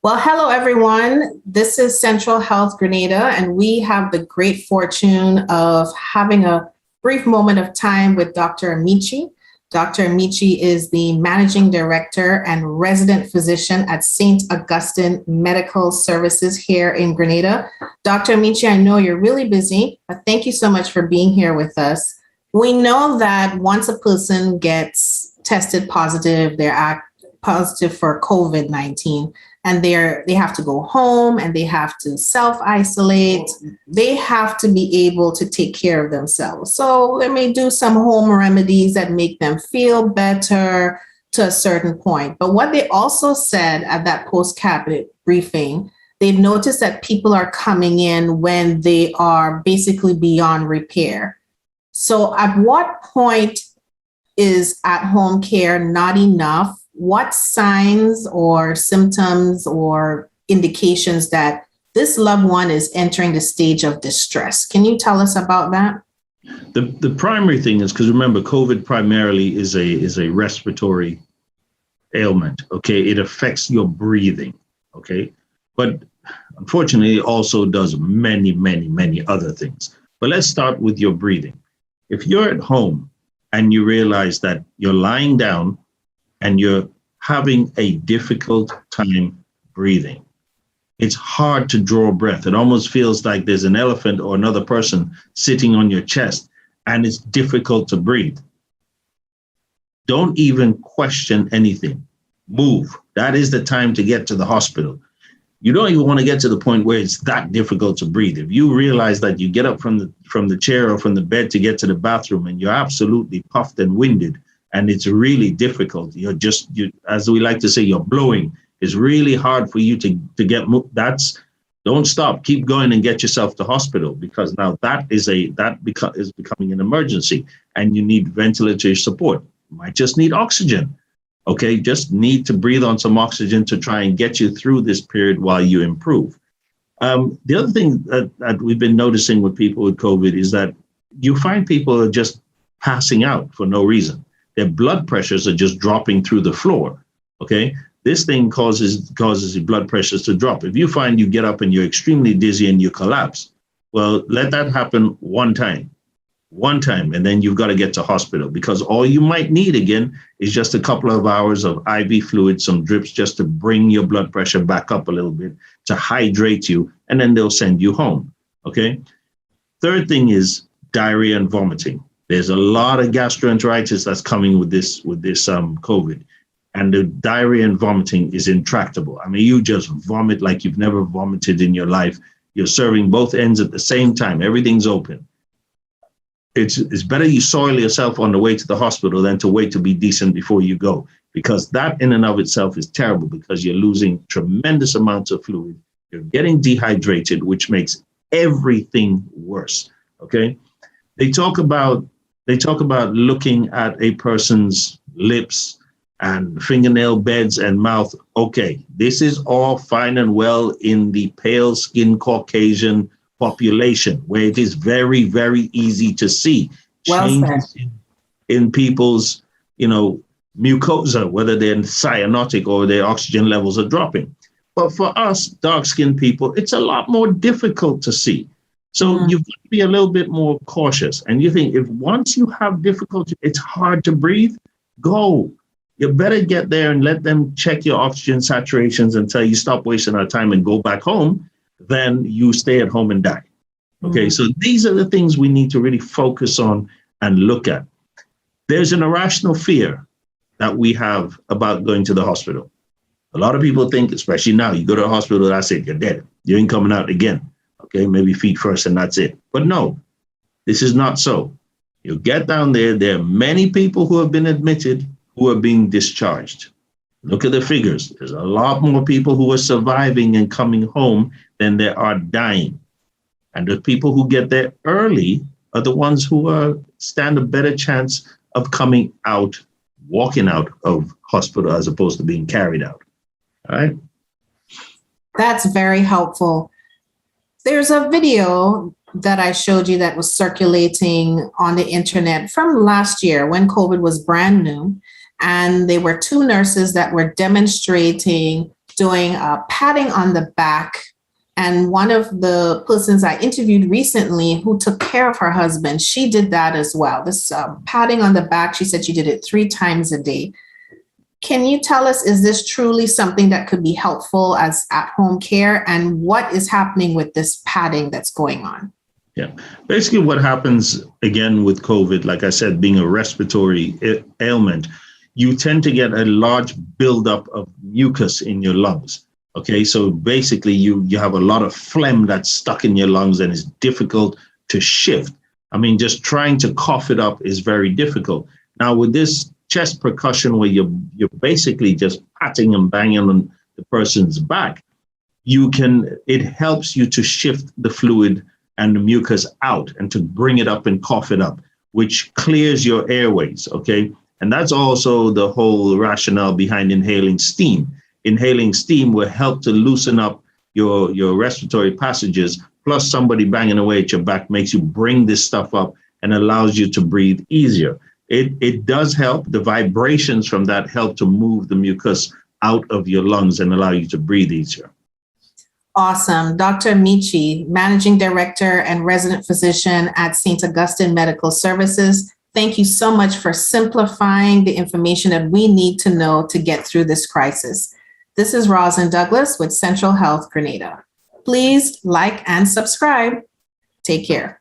Well, hello, everyone. This is Central Health-Grenada, and we have the great fortune of having a brief moment of time with Dr. Amechi. Dr. Amechi is the Managing Director and Resident Physician at St. Augustine Medical Services here in Grenada. Dr. Amechi, I know you're really busy, but thank you so much for being here with us. We know that once a person gets tested positive, they're positive for COVID-19, and they have to go home and they have to self-isolate. They have to be able to take care of themselves. So they may do some home remedies that make them feel better to a certain point. But what they also said at that post-cabinet briefing, they've noticed that people are coming in when they are basically beyond repair. So at what point is at-home care not enough? What signs or symptoms or indications that this loved one is entering the stage of distress? Can you tell us about that? The primary thing is, because remember, COVID primarily is a respiratory ailment. Okay, it affects your breathing. Okay, but unfortunately, it also does many other things. But let's start with your breathing. If you're at home and you realize that you're lying down and you're having a difficult time breathing, it's hard to draw breath. It almost feels like there's an elephant or another person sitting on your chest, and it's difficult to breathe. Don't even question anything. Move. That is the time to get to the hospital. You don't even want to get to the point where it's that difficult to breathe. If you realize that you get up from the chair or from the bed to get to the bathroom and you're absolutely puffed and winded, and it's really difficult, you as we like to say, you're blowing. It's really hard for you to get moved. Don't stop. Keep going and get yourself to hospital, because now that is becoming an emergency, and you need ventilatory support. You might just need oxygen. Okay, just need to breathe on some oxygen to try and get you through this period while you improve. The other thing that we've been noticing with people with COVID is that you find people are just passing out for no reason. Their blood pressures are just dropping through the floor. Okay, this thing causes your blood pressures to drop. If you find you get up and you're extremely dizzy and you collapse, well, let that happen one time, and then you've got to get to hospital, because all you might need again is just a couple of hours of IV fluid, some drips, just to bring your blood pressure back up a little bit, to hydrate you, and then they'll send you home. Okay. Third thing is diarrhea and vomiting. There's a lot of gastroenteritis that's coming with this COVID, and the diarrhea and vomiting is intractable. I mean, you just vomit like you've never vomited in your life. You're serving both ends at the same time. Everything's open. It's better you soil yourself on the way to the hospital than to wait to be decent before you go, because that in and of itself is terrible, because you're losing tremendous amounts of fluid. You're getting dehydrated, which makes everything worse. Okay. They talk about looking at a person's lips and fingernail beds and mouth. Okay, this is all fine and well in the pale skin Caucasian population, where it is very, very easy to see changes in people's, mucosa, whether they're cyanotic or their oxygen levels are dropping. But for us dark-skinned people, it's a lot more difficult to see. So you've got to be a little bit more cautious. And you think, if once you have difficulty, it's hard to breathe, go. You better get there and let them check your oxygen saturations until you stop wasting our time and go back home. Then you stay at home and die. Okay, so these are the things we need to really focus on and look at. There's an irrational fear that we have about going to the hospital. A lot of people think, especially now, you go to the hospital, that's it, you're dead. You ain't coming out again. Okay, maybe feet first and that's it. But no, this is not so. You get down there, there are many people who have been admitted who are being discharged. Look at the figures. There's a lot more people who are surviving and coming home than there are dying. And the people who get there early are the ones who stand a better chance of coming out, walking out of hospital, as opposed to being carried out. All right. That's very helpful. There's a video that I showed you that was circulating on the internet from last year when COVID was brand new. And there were two nurses that were demonstrating doing patting on the back. And one of the persons I interviewed recently who took care of her husband, she did that as well. This patting on the back, she said she did it 3 times a day. Can you tell us, is this truly something that could be helpful as at-home care? And what is happening with this patting that's going on? Yeah, basically what happens again with COVID, like I said, being a respiratory ailment, you tend to get a large buildup of mucus in your lungs. Okay, so basically you have a lot of phlegm that's stuck in your lungs and it's difficult to shift. I mean, just trying to cough it up is very difficult. Now with this chest percussion where you're basically just patting and banging on the person's back, it helps you to shift the fluid and the mucus out and to bring it up and cough it up, which clears your airways, okay? And that's also the whole rationale behind inhaling steam. Inhaling steam will help to loosen up your respiratory passages, plus somebody banging away at your back makes you bring this stuff up and allows you to breathe easier. It does help. The vibrations from that help to move the mucus out of your lungs and allow you to breathe easier. Awesome. Dr. Amechi, Managing Director and Resident Physician at St. Augustine Medical Services. Thank you so much for simplifying the information that we need to know to get through this crisis. This is Roslyn Douglas with Central Health-Grenada. Please like and subscribe. Take care.